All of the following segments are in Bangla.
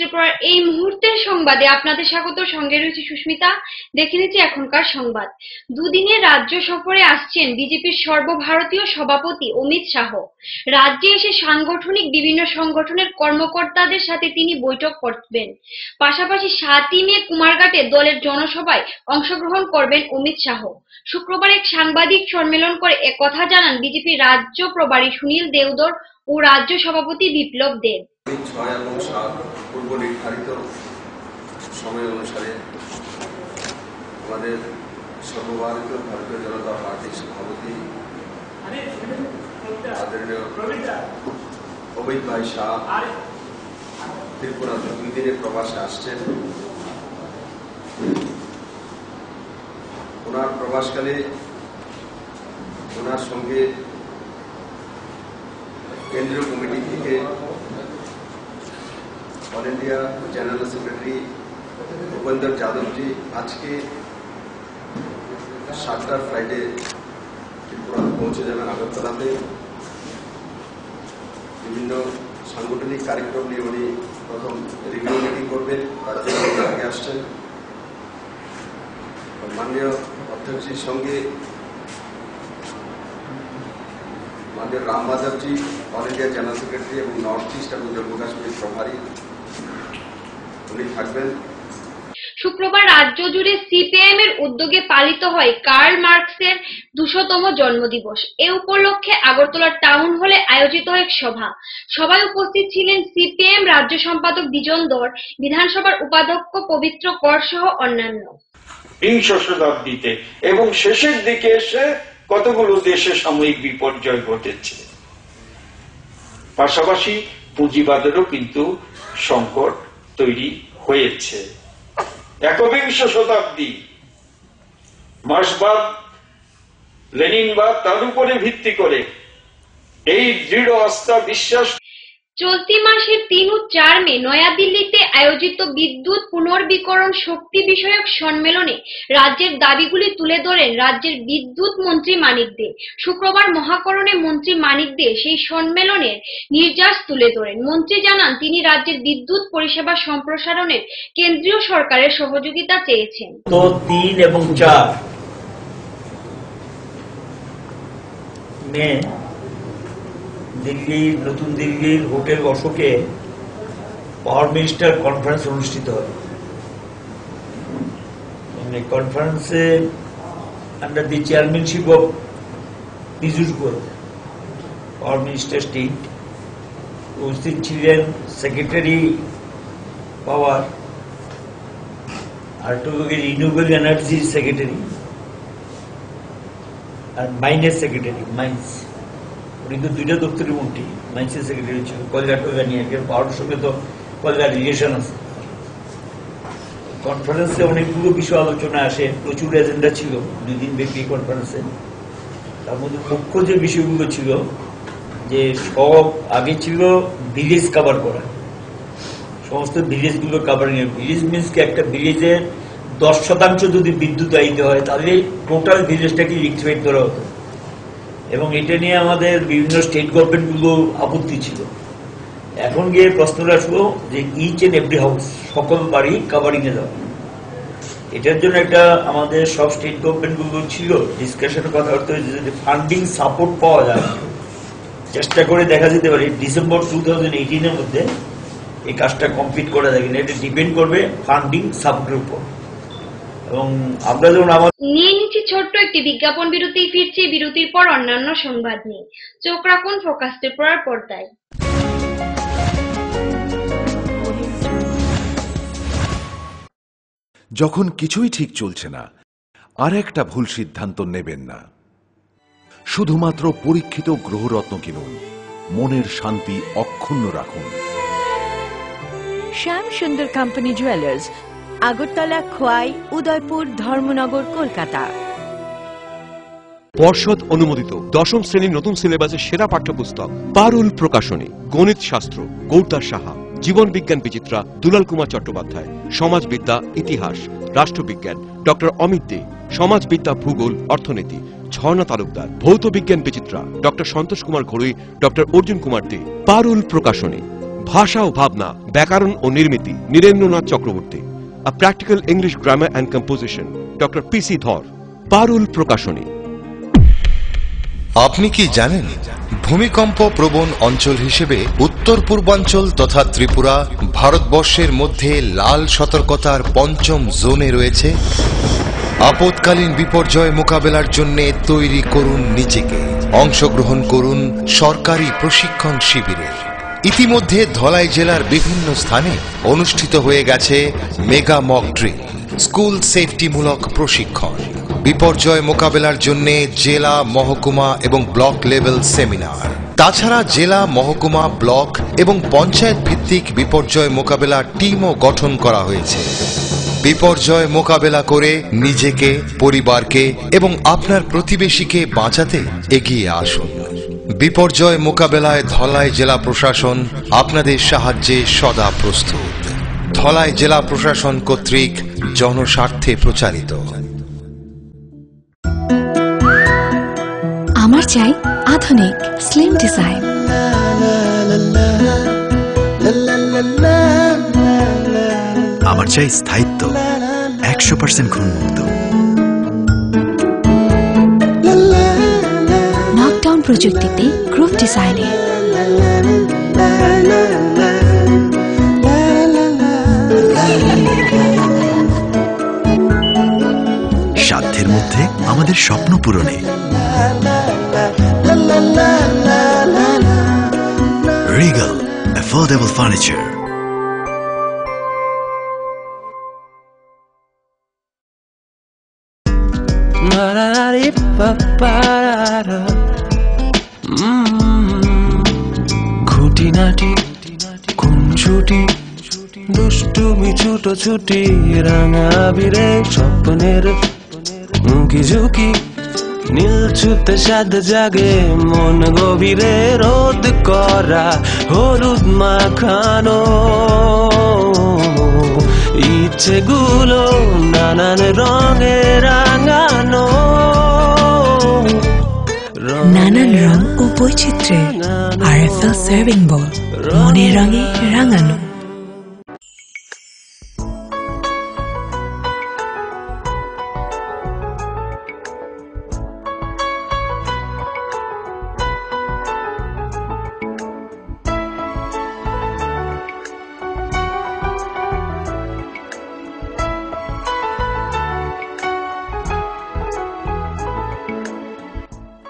ত্রিপুরার এই মুহূর্তের সংবাদে আপনাদের স্বাগত। সঙ্গে রয়েছে সুস্মিতা। দেখে নিচ্ছি এখনকার সংবাদ। দুদিনের রাজ্য সফরে আসছেন বিজেপির সর্বভারতীয় সভাপতি অমিত শাহ। রাজ্যে এসে সাংগঠনিক বিভিন্ন সংগঠনের কর্মকর্তাদের সাথে তিনি বৈঠক করবেন। পাশাপাশি 7ই মে কুমারঘাটে দলের জনসভায় অংশগ্রহণ করবেন অমিত শাহ। শুক্রবার এক সাংবাদিক সম্মেলন করে একথা জানান বিজেপি রাজ্য প্রভারী সুনীল দেওধর ও রাজ্য সভাপতি বিপ্লব দেব। 6 এবং 7 পূর্ব নির্ধারিত সময় অনুসারে আমাদের সর্বভারতীয় ভারতীয় জনতা পার্টির সভাপতি আদরণীয় অমিত ভাই শাহ ত্রিপুরা 2 দিনের প্রবাসে আসছেন। ওনার প্রবাসকালে ওনার সঙ্গে কেন্দ্রীয় কমিটি থেকে অল ইন্ডিয়া জেনারেল সেক্রেটারি ভূপেন্দর যাদবজি আজকে 7টার ফ্লাইটে ত্রিপুরা পৌঁছে যাবেন আগরতলাতে। বিভিন্ন সাংগঠনিক কার্যক্রম নিয়ে উনি প্রথম রিভিউ মিটিং করবেন, তার জন্য আগে আসছেন। মাননীয় অধ্যক্ষের সঙ্গে মাননীয় রামবাজারজি অল ইন্ডিয়া জেনারেল সেক্রেটারি এবং নর্থ ইস্ট এবং জম্মু কাশ্মীর প্রভারী উনি থাকবেন। শুক্রবার রাজ্য জুড়ে সিপিআইএম এর উদ্যোগে পালিত হয় কার্ল মার্কসের 200তম জন্মদিবস। এ উপলক্ষে আগরতলা টাউন হলে আয়োজিত হয় এক সভা। সভায় উপস্থিত ছিলেন সিপিআইএম রাজ্য সম্পাদক বিজন দর, বিধানসভার উপাধ্যক্ষ পবিত্র কর সহ অন্যান্য। 20 শতাব্দীতে এবং শেষের দিকে এসে কতগুলো দেশে সাময়িক বিপর্যয় ঘটেছে। পাশাপাশি পুঁজিবাদেরও কিন্তু সংকট তৈরি হয়েছে। 21 শতাব্দী মার্ক্সবাদ, লেনিনবাদ, তার উপরে ভিত্তি করে এই দৃঢ় আস্থা বিশ্বাস। চলতি মাসের 3 ও 4 মে নয়াদিল্লিতে আয়োজিত বিদ্যুৎ পুনর্বীকরণ শক্তি বিষয়ক সম্মেলনে রাজ্যের দাবিগুলি তুলে ধরেন রাজ্যের বিদ্যুৎ মন্ত্রী মানিক দে। শুক্রবার মহাকরণে মন্ত্রী মানিক দে সেই সম্মেলনের নির্যাস তুলে ধরেন। মন্ত্রী জানান তিনি রাজ্যের বিদ্যুৎ পরিষেবা সম্প্রসারণের কেন্দ্রীয় সরকারের সহযোগিতা চেয়েছেন। তো 3 এবং 4 মে দিল্লির নতুন দিল্লির হোটেল অশোকে পাওয়ার মিনিস্টার কনফারেন্স অনুষ্ঠিত হবে। কনফারেন্সে under the chairmanship of Piyush Goyal, power minister state, উপস্থিত ছিলেন সেক্রেটারি পাওয়ার, আর রিনিউয়েবল এনার্জির সেক্রেটারি আর মাইনের সেক্রেটারি। মাইন্স উনি তো 2টা দপ্তরের মন্ত্রী, মাইন্সের সেক্রেটারি ছিল। কয়লা টয়লা নিয়ে পাওয়ার সঙ্গে তো কয়লার রিলেশন আছে। কনফারেন্সে অনেকগুলো বিষয় আলোচনা আসে, প্রচুর এজেন্ডা ছিল 2 দিন ব্যাপী কনফারেন্সে। তার মধ্যে মুখ্য যে বিষয়গুলো ছিল যে সব আগে ছিল ভিলেজ কভার করা, সমস্ত ভিলেজগুলো কাভারিং। ভিলেজ মিনস কি একটা ভিলেজের 10% যদি বিদ্যুৎ আইতে হয় তাহলে টোটাল ভিলেজটাকে ইলেকট্রিফাইড করা হতো। এবং এটা নিয়ে আমাদের বিভিন্ন স্টেট গভর্নমেন্টগুলো আপত্তি ছিল। এখন গিয়ে প্রশ্নটা আসলো যে ইচ এন্ড এভরি হাউস, সকল বাড়ি কাভারিং এ যাওয়া। এটার জন্য একটা আমাদের সব স্টেট গভর্নমেন্টগুলো ছিল ডিসকাশনের কথা হতে হয়েছে যদি ফান্ডিং সাপোর্ট পাওয়া যায়, চেষ্টা করে দেখা যেতে পারে ডিসেম্বর 2018-এর মধ্যে এই কাজটা কমপ্লিট করা যায় কিনা। এটা ডিপেন্ড করবে ফান্ডিং সাপোর্টের উপর। এবং আমরা যেমন নিয়ে নিচ্ছি ছোট্ট একটি বিজ্ঞাপন বিরতি। ফিরছি বিরতির পর অন্যান্য সংবাদ নিয়ে। চোখ রাখুন ফোকাস ত্রিপুরার পর্দায়। যখন কিছুই ঠিক চলছে না, আর একটা ভুল সিদ্ধান্ত নেবেন না। শুধুমাত্র পরীক্ষিত গ্রহরত্ন কিনুন, মনের শান্তি অক্ষুণ্ণ রাখুন। শ্যাম সুন্দর কোম্পানি জুয়েলার্স, আগরতলা, খোয়াই, উদয়পুর, ধর্মনগর, কলকাতা। পর্ষদ অনুমোদিত 10ম শ্রেণীর নতুন সিলেবাসের সেরা পাঠ্যপুস্তক পারুল প্রকাশনী। গণিত শাস্ত্র গৌরদাস সাহা, জীবন বিজ্ঞান বিচিত্রা দুলাল কুমার চট্টোপাধ্যায়, সমাজবিদ্যা ইতিহাস রাষ্ট্রবিজ্ঞান ডক্টর অমিত দে, সমাজবিদ্যা ভূগোল অর্থনীতি ঝর্ণা তালুকদার, ভৌত বিজ্ঞান বিচিত্রা ডক্টর সন্তোষ কুমার ঘড়ুই, ডক্টর অর্জুন কুমার দে। পারুল প্রকাশনী, ভাষা ও ভাবনা, ব্যাকরণ ও নির্মিতি Nirendranath Chakraborty. A practical English grammar and composition, Dr. P.C. ধর। পারুল প্রকাশনী। আপনি কি জানেন ভূমিকম্প প্রবণ অঞ্চল হিসেবে উত্তর পূর্বাঞ্চল তথা ত্রিপুরা ভারতবর্ষের মধ্যে লাল সতর্কতার পঞ্চম জোনে রয়েছে? আপৎকালীন বিপর্যয় মোকাবেলার জন্য তৈরি করুন নিজেকে। অংশগ্রহণ করুন সরকারি প্রশিক্ষণ শিবিরে। ইতিমধ্যে ধলাই জেলার বিভিন্ন স্থানে অনুষ্ঠিত হয়ে গেছে মেগা মক ড্রিল, স্কুল সেফটিমূলক প্রশিক্ষণ, বিপর্যয় মোকাবেলার জন্য জেলা, মহকুমা এবং ব্লক লেভেল সেমিনার। তাছাড়া জেলা, মহকুমা, ব্লক এবং পঞ্চায়েত ভিত্তিক বিপর্যয় মোকাবেলা টিমও গঠন করা হয়েছে। বিপর্যয় মোকাবেলা করে নিজেকে, পরিবারকে এবং আপনার প্রতিবেশীকে বাঁচাতে এগিয়ে আসুন। বিপর্যয় মোকাবেলায় ধলাই জেলা প্রশাসন আপনাদের সাহায্যে সদা প্রস্তুত। ধলাই জেলা প্রশাসন কর্তৃক জনস্বার্থে প্রচারিত। আমার চাই আধুনিক স্লিম ডিজাইন। আমার চাই স্থায়িত্ব, 100% ঘুণমুক্ত। নকডাউন প্রযুক্তিতে গ্রুপ ডিজাইনে। সাধ্যের মধ্যে আমাদের স্বপ্ন পূরণে রিগাল অ্যাফোর্ডেবল ফার্নিচার। খুঁটিনাটি খুনছুটি দুষ্টুমি ছুটোছুটি রাঙা বিরে স্বপ্নের উঁকি ঝুঁকি নীল ছুতে সাদ জাগে মন গভীরে রোদ করা হলুদ মাখানো ইচ্ছেগুলো নানান রঙে রাঙানো। নানান রং ও বৈচিত্র্যে RFL সার্ভিং বোল, মনের রঙে রাঙানো।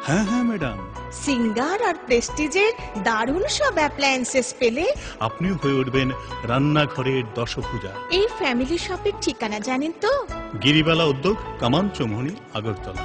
হ্যাঁ হ্যাঁ ম্যাডাম, সিঙ্গার আর প্রেস্টিজের দারুণ সব অ্যাপ্লায়েন্সেস পেলে আপনিও হয়ে উঠবেন রান্নাঘরের দশভুজা। এই ফ্যামিলি শপের ঠিকানা জানেন তো? গিরিবালা উদ্যোগ, কামান চৌমুহনী, আগরতলা।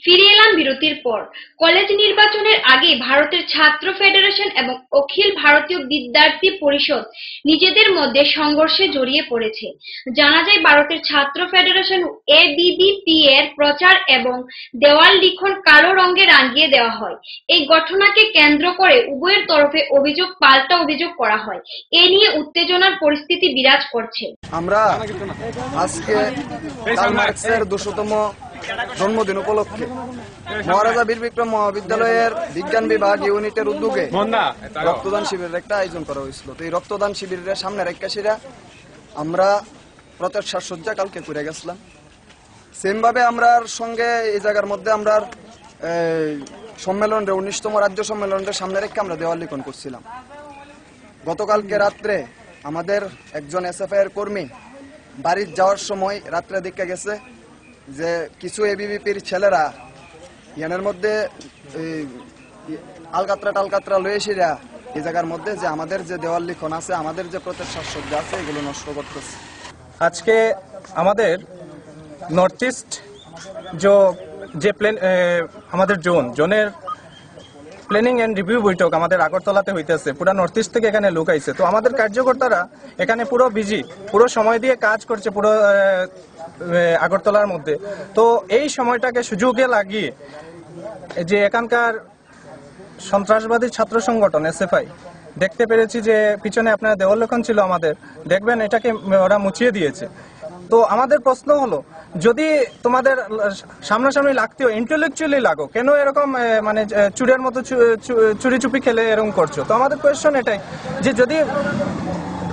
ফিরে এলাম বিরতির পর। কলেজ নির্বাচনের আগে ভারতের ছাত্র ফেডারেশন এবং অখিল ভারতীয় বিদ্যার্থী পরিষদ নিজেদের মধ্যে সংঘর্ষে জড়িয়ে পড়েছে। জানা যায় ভারতের ছাত্র ফেডারেশন ABVP এর প্রচার এবং দেওয়াল লিখন কালো রঙে রাঙিয়ে দেওয়া হয়। এই ঘটনাকে কেন্দ্র করে উভয়ের তরফে অভিযোগ পাল্টা অভিযোগ করা হয়। এ নিয়ে উত্তেজনার পরিস্থিতি বিরাজ করছে। আমরা আজকে কার্ল মার্কসের 200তম জন্মদিন উপলক্ষে মহারাজা বীর বিক্রম মহাবিদ্যালয়ের বিজ্ঞান বিভাগ ইউনিটের উদ্যোগে রক্তদান শিবিরের একটা আয়োজন করা হয়েছিল। তো এই রক্তদান শিবিরের সামনে রেখাশিরা আমরা প্রচার সাজসজ্জা কালকে করে গেছিলাম। সেম ভাবে আমরা সঙ্গে এই জায়গার মধ্যে আমরা সম্মেলনের 19তম রাজ্য সম্মেলনের সামনে রেখে আমরা দেওয়াল লিখন করছিলাম। গতকালকে রাত্রে আমাদের একজন এসএফআই এর কর্মী বাড়ি যাওয়ার সময় রাত্রে দেখে গেছে যে কিছু এবিভিপির ছেলেরা ইয়ানের মধ্যে আলকাতরা লয়েছিরা এই জায়গার মধ্যে যে আমাদের যে দেওয়াল লিখন আছে, আমাদের যে প্রত্যেক সাজসজ্জা আছে, এগুলো নষ্ট করতেছে। আজকে আমাদের নর্থ ইস্ট যে আমাদের জোনের প্ল্যানিং এন্ড রিভিউ বৈঠক আমাদের আগরতলাতে হইতেছে। পুরো নর্থ ইস্ট থেকে এখানে লোক আইছে। তো আমাদের কার্যকর্তারা এখানে পুরো বিজি, পুরো সময় দিয়ে কাজ করছে পুরো আগরতলার মধ্যে। তো এই সময়টাকে সুযোগে লাগিয়ে যে এখানকার সন্ত্রাসবাদী ছাত্র সংগঠন এসএফআই দেখতে পেরেছি যে পিছনে আপনার দেওয়াললেখন ছিল আমাদের, দেখবেন এটাকে ওরা মুছিয়ে দিয়েছে। তো আমাদের প্রশ্ন হলো, যদি তোমাদের সামনাসামনি লাগতেও ইন্টেলেকচুয়ালি লাগো, কেন এরকম মানে চুরের মতো চুরি চুপি খেলে এরকম করছো? তো আমাদের কোয়েশ্চন এটাই যে যদি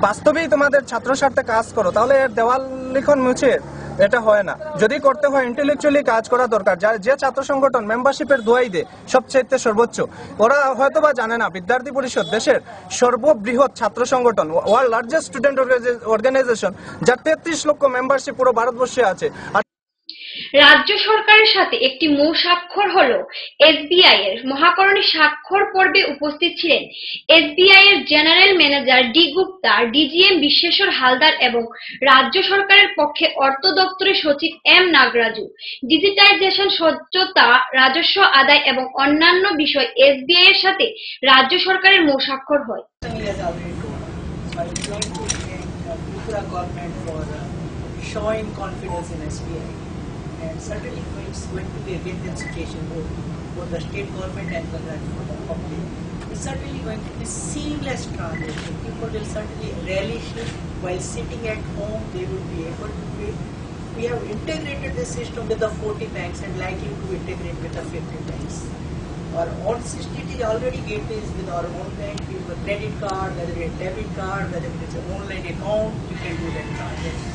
বাস্তবেই তোমাদের ছাত্র স্বার্থে কাজ করো তাহলে এর দেওয়াল লিখন মুছে এটা হয় না। যদি করতে হয় ইন্টেলেকচুয়ালি কাজ করা দরকার। যে ছাত্র সংগঠন মেম্বারশিপের দোয়াই দেয় সবচেয়ে সর্বোচ্চ, ওরা হয়তোবা জানে না বিদ্যার্থী পরিষদ দেশের সর্ববৃহৎ ছাত্র সংগঠন, ওয়ার্ল্ড লার্জেস্ট স্টুডেন্ট অর্গানাইজেশন, যার 33 লক্ষ মেম্বারশিপ পুরো ভারতবর্ষে আছে। রাজ্য সরকারের সাথে একটি মৌ স্বাক্ষর হলো এসবিআই এর। মহাকরণে স্বাক্ষর পর্বে উপস্থিত ছিলেন এসবিআই এর general manager D Gupta, DGM Bishweshwar Haldar এবং রাজ্য সরকারের পক্ষে অর্থ দপ্তরের সচিব এম নাগরাজু। ডিজিটাইজেশন, স্বচ্ছতা, রাজস্ব আদায় এবং অন্যান্য বিষয় এসবিআই এর সাথে রাজ্য সরকারের মৌ স্বাক্ষর হয়। Showing confidence in SBI, and certainly it's going to be a win-win situation for the state government and for the public. It's certainly going to be seamless transition. People will certainly relish it while sitting at home. They will be able to pay. We have integrated the system with the 40 banks and likely to integrate with the 50 banks. Our own system is already gateways with our own bank, with a credit card, whether it's a debit card, whether it's an online account, we can do that transaction.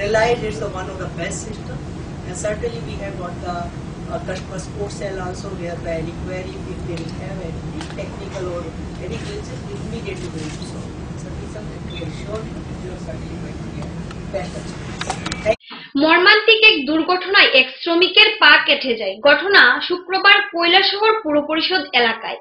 Realize it's one of the best system, and certainly we have got the customer support cell also, whereby any query, if they will have any technical or any glitches, immediately we will solve. So this is something we are sure you are certainly going to get better. মর্মান্তিক এক দুর্ঘটনায় এক শ্রমিকের পা কেটে যায়। ঘটনা শুক্রবার কৈলাসহর পুর পরিষদ এলাকায়।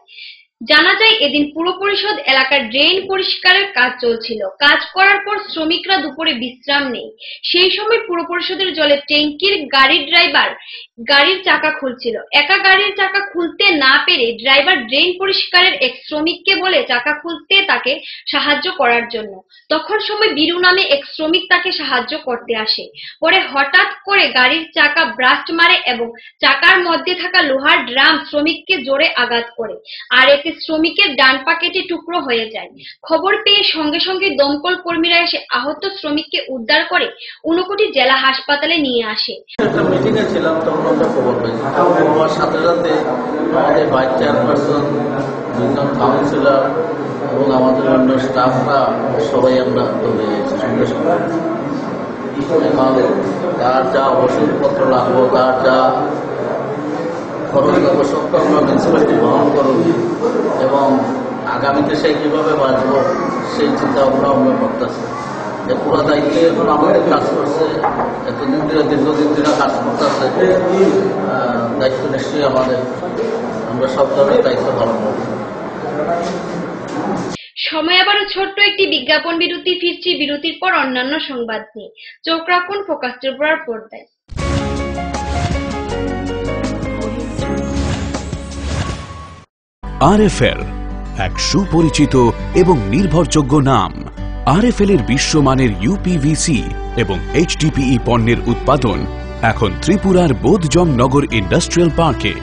জানা যায় এদিন পুর পরিষদ এলাকার ড্রেন পরিষ্কারের কাজ চলছিল। কাজ করার পর শ্রমিকরা দুপুরে বিশ্রাম নেই। সেই সময় পুর পরিষদের জলের ট্যাঙ্কির গাড়ির ড্রাইভার গাড়ির চাকা খুলছিল। একা গাড়ির চাকা খুলতে না পেরে ড্রাইভার ড্রেন পরিষ্কারের এক শ্রমিককে বলে চাকা খুলতে তাকে সাহায্য করার জন্য। তখন সময় বীরু নামে এক শ্রমিক তাকে সাহায্য করতে আসে। পরে হঠাৎ করে গাড়ির চাকা ব্রাস্ট মারে এবং চাকার মধ্যে থাকা লোহার ড্রাম শ্রমিককে জোরে আঘাত করে, আর এতে শ্রমিকের ডান পা কেটে টুকরো হয়ে যায়। খবর পেয়ে সঙ্গে সঙ্গে দমকল কর্মীরা এসে আহত শ্রমিককে উদ্ধার করে ঊনকোটি জেলা হাসপাতালে নিয়ে আসে। মিটিংয়ে ছিলাম, তখন আমরা খবর পাইছি। খবর পাওয়ার সাথে সাথে আমাদের ভাইস চেয়ারপারসন, দুজন কাউন্সিলর এবং আমাদের অন্য স্টাফরা সবাই আমরা দৌড়ে গেছি সঙ্গে সঙ্গে। এবং তার যা ওষুধপত্র লাগবো, তার যা খরচ লাগবো সবটা আমরা মিউনিসিপ্যালিটি বহন করব এবং আগামীতে সে কীভাবে বাঁচবো সেই চিন্তা ভাবনা আমরা করতেছি। যে পুরো দায়িত্বে এখন আমাদের কাজ করছে, এতদিন ধরে দীর্ঘদিন ধরে কাজ করতেছে। দায়িত্ব নিশ্চয়ই আমাদের, আমরা সব ধরনের দায়িত্ব পালন করব। সময় আবারও ছোট্ট একটি বিজ্ঞাপন বিরতি। ফিরছি বিরতির পর অন্যান্য সংবাদ নিয়ে। চোখ রাখুন ফোকাস ত্রিপুরার পর্দায়। আরএফএল এক সুপরিচিত এবং নির্ভরযোগ্য নাম। আরএফএল এর বিশ্বমানের ইউপিভিসি এবং এইচডিপিই পণ্যের উৎপাদন এখন ত্রিপুরার বোধজম নগর ইন্ডাস্ট্রিয়াল পার্কে।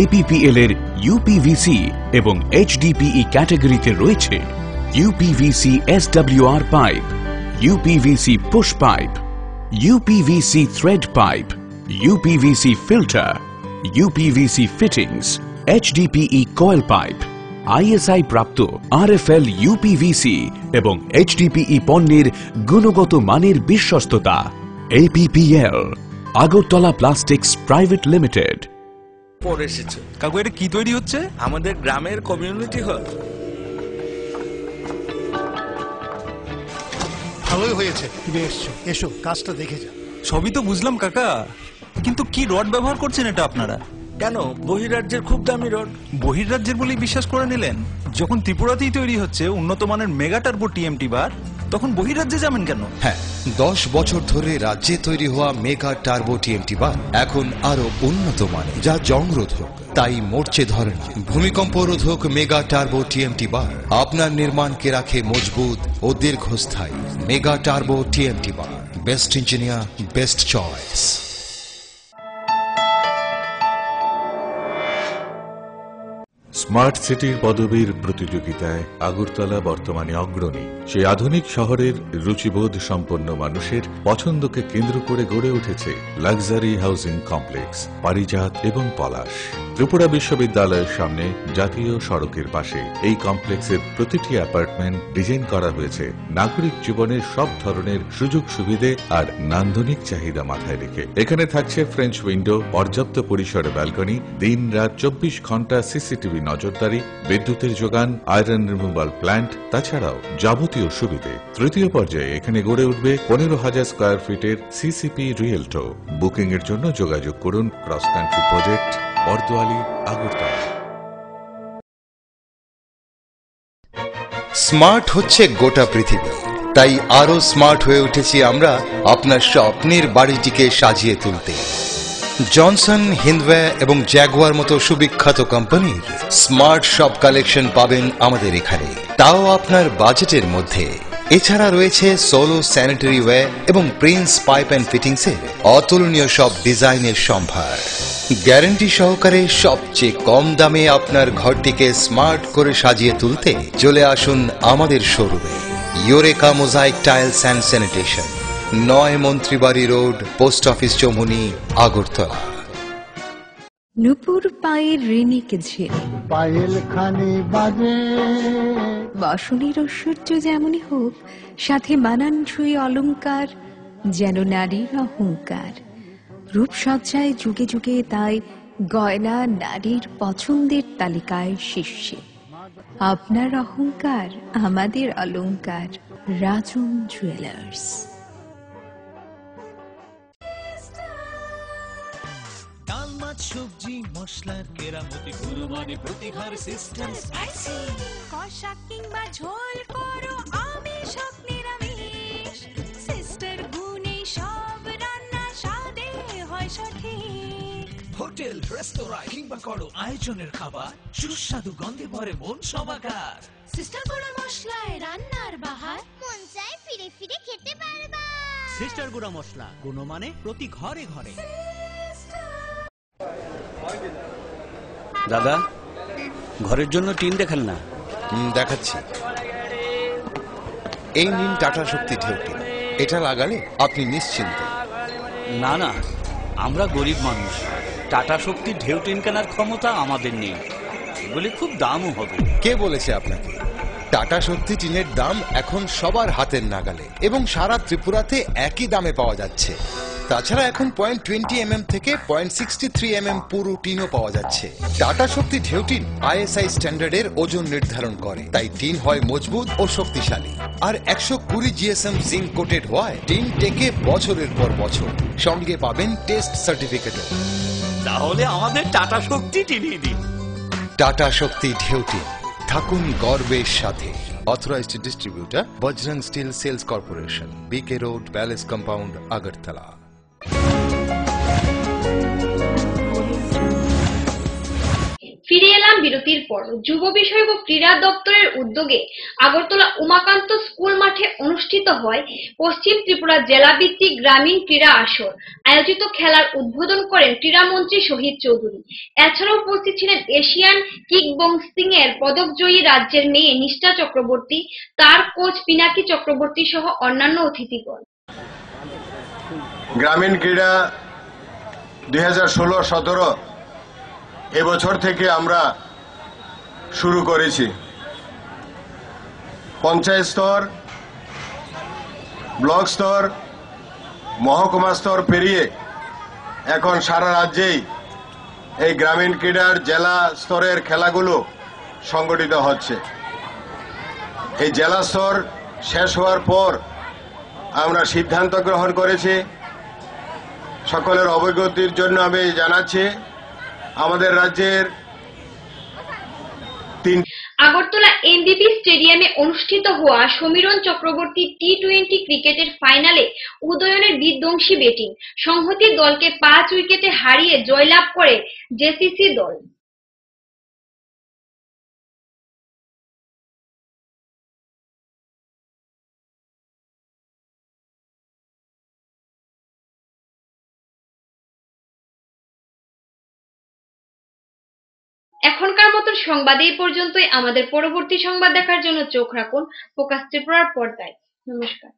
এপিপিএল এর ইউপিভিসি এবং এইচডিপিই ক্যাটাগরিতে রয়েছে UPVC SWR pipe, UPVC push pipe, UPVC thread pipe, UPVC filter, UPVC fittings, HDPE coil pipe. ISI প্রাপ্ত আরএফএল ইউপিভিসি এবং এইচডিপিই পণ্যের গুণগত মানের বিশ্বস্ততা। APPL, Agartala plastics private limited. পরে এসেছে। কাকু এটা কি তৈরি হচ্ছে? আমাদের গ্রামের কমিউনিটি হল। ভালোই হয়েছে তুমি এসছো, এসো কাজটা দেখে যা। সবই তো বুঝলাম কাকা, কিন্তু কি রড ব্যবহার করছেন এটা আপনারা? কেন, বহিরাজ্যের খুব দামি রড। বহিরাজ্যের বলেই বিশ্বাস করে নিলেন? যখন ত্রিপুরাতেই তৈরি হচ্ছে উন্নত মানের মেগা টার্বো টিএমটি বার, তখন বহিরাজ্যে যাবেন কেন? হ্যাঁ, 10 বছর ধরে রাজ্যে তৈরি হওয়া মেগা টার্বো টিএমটি বার এখন আরো উন্নত মানের, যা জংরোধক, তাই মরচে ধরে না। ভূমিকম্প রোধক মেগা টার্বো টিএমটি বার আপনার নির্মাণকে রাখে মজবুত ও দীর্ঘস্থায়ী। মেগা টার্বো টিএমটি বার, best engineer, best choice. Smart সিটির পদবীর প্রতিযোগিতায় আগরতলা বর্তমানে অগ্রণী। সেই আধুনিক শহরের রুচিবোধ সম্পন্ন মানুষের পছন্দকে কেন্দ্র করে গড়ে উঠেছে লাক্সারি হাউজিং কমপ্লেক্স পারিজাত এবং পলাশ। ত্রিপুরা বিশ্ববিদ্যালয়ের সামনে জাতীয় সড়কের পাশে এই কমপ্লেক্সের প্রতিটি অ্যাপার্টমেন্ট ডিজাইন করা হয়েছে নাগরিক জীবনের সব ধরনের সুযোগ সুবিধে আর নান্দনিক চাহিদা মাথায় রেখে। এখানে থাকছে ফ্রেঞ্চ উইন্ডো, পর্যাপ্ত পরিসরে ব্যালকনি, দিন রাত 24 ঘন্টা সিসিটিভি নজরদারি, বিদ্যুতের যোগান, আয়রন রিমুভাল প্ল্যান্ট, তাছাড়াও যাবতীয় সুবিধে। তৃতীয় পর্যায়ে এখানে গড়ে উঠবে 15,000 স্কয়ার ফিটের সিসিপি রিয়েলটো। বুকিং এর জন্য যোগাযোগ করুন cross country project, Bardowali, Agartala. Smart হচ্ছে গোটা পৃথিবী, তাই আরো স্মার্ট হয়ে উঠেছি আমরা আপনার স্বপ্নের বাড়িটিকে সাজিয়ে তুলতে। জনসন, হিন্দওয়ে এবং জ্যাগুয়ার মতো সুবিখ্যাত কোম্পানির স্মার্ট সব কালেকশন পাবেন আমাদের এখানে, তাও আপনার বাজেটের মধ্যে। এছাড়া রয়েছে সোলো স্যানিটারি ওয়্যার এবং প্রিন্স পাইপ অ্যান্ড ফিটিংসের অতুলনীয় সব ডিজাইনের সম্ভার। গ্যারান্টি সহকারে সবচেয়ে কম দামে আপনার ঘরটিকে স্মার্ট করে সাজিয়ে তুলতে চলে আসুন আমাদের শোরুমে। Eureka mosaic tiles and sanitation, 9 Mantribari road, post office Choumuhani, Agartala. নুপুর পায়ের ঋণিকে ঝিল, পায়েল খানি বাজে, বাসনের ঐশ্বর্য যেমনই হোক, সাথে মানানসই অলংকার, যেন নারীর অহংকার। রূপসজ্জায় যুগে যুগে তাই গয়না নারীর পছন্দের তালিকায় শীর্ষে। আপনার অহংকার আমাদের অলংকার, রাজন জুয়েলার্স। ডাল, মাছ, সবজি, মশলার কেরামতি, গুণমানে প্রতিহার সিস্টেম স্পাইসি। কষা কিংবা ঝোল করো আমিষ হোক নিরামিষ, সিস্টার গুণে সব রান্না স্বাদে হয় সঠিক। হোটেল, রেস্তোরাঁ কিংবা করো আয়োজনের খাবার, সুস্বাদু গন্ধে ভরে মন সমাকার। সিস্টার গুঁড়া মশলায় রান্নার বাহার, মন চায় ফিরে ফিরে খেতে পারবা। সিস্টার গুঁড়া মশলা, গুণমানে প্রতি ঘরে ঘরে। দাদা, ঘরের জন্য টিন দেখান না। দেখাচ্ছি। এই নিন টাটা শক্তি ঢেউটি, এটা লাগালে আপনি নিশ্চিন্ত। না না, আমরা গরিব মানুষ, টাটা শক্তির ঢেউ টিন কেনার ক্ষমতা আমাদের নেই। এগুলি খুব দামও হবে। কে বলেছে আপনাকে? টাটা শক্তি টিনের দাম এখন সবার হাতের নাগালে এবং সারা ত্রিপুরাতে একই দামে পাওয়া যাচ্ছে। তাছাড়া এখন 0.20 থেকে 0.63 পুরো টিনও পাওয়া যাচ্ছে। টাটা শক্তি ঢেউ টিন ISI স্ট্যান্ডার্ডের ওজন নির্ধারণ করে, তাই টিন হয় মজবুত ও শক্তিশালী। আর 120 GSM জিঙ্ক কোটেড হওয়ায় টিন টেকে বছরের পর বছর। সঙ্গে পাবেন টেস্ট সার্টিফিকেটও। তাহলে আমাদের টাটা শক্তি টিনিয়ে দিন। টাটা শক্তি ঢেউ টিন, থাকুন গর্বের সাথে। Authorized distributor Bajrang steel sales corporation, BK road, palace compound, Agartala. ফিরে এলাম বিরতির পর। যুব বিষয়ক ও ক্রীড়া দপ্তরের উদ্যোগে আগরতলা উমাকান্ত স্কুল মাঠে অনুষ্ঠিত হয় পশ্চিম ত্রিপুরা জেলাভিত্তিক গ্রামীণ ক্রীড়া আসর। আয়োজিত খেলার উদ্বোধন করেন ক্রীড়ামন্ত্রী শহীদ চৌধুরী। এছাড়াও উপস্থিত ছিলেন এশিয়ান কিক বক্সিং এর পদকজয়ী রাজ্যের মেয়ে নিষ্ঠা চক্রবর্তী, তার কোচ পিনাকি চক্রবর্তী সহ অন্যান্য অতিথিগণ। গ্রামীণ ক্রীড়া 2016-17 এবছর থেকে আমরা শুরু করেছি। পঞ্চায়েত স্তর, ব্লক স্তর, মহকুমা স্তর পেরিয়ে এখন সারা রাজ্যেই এই গ্রামীণ ক্রীড়ার জেলা স্তরের খেলাগুলো সংগঠিত হচ্ছে। এই জেলা স্তর শেষ হওয়ার পর আমরা সিদ্ধান্ত গ্রহণ করেছি, সকলের অবগতির জন্য আমি জানাচ্ছি, আমাদের রাজ্যের আগরতলা এমবিবি স্টেডিয়ামে অনুষ্ঠিত হওয়া সমীরণ চক্রবর্তী টি-20 ক্রিকেটের ফাইনালে উদয়নের বিধ্বংসী ব্যাটিং সংহতির দলকে 5 উইকেটে হারিয়ে জয়লাভ করে জেসিসি দল। এখনকার মতন সংবাদ এই পর্যন্তই। আমাদের পরবর্তী সংবাদ দেখার জন্য চোখ রাখুন ফোকাস ত্রিপুরার পর্দায়। নমস্কার।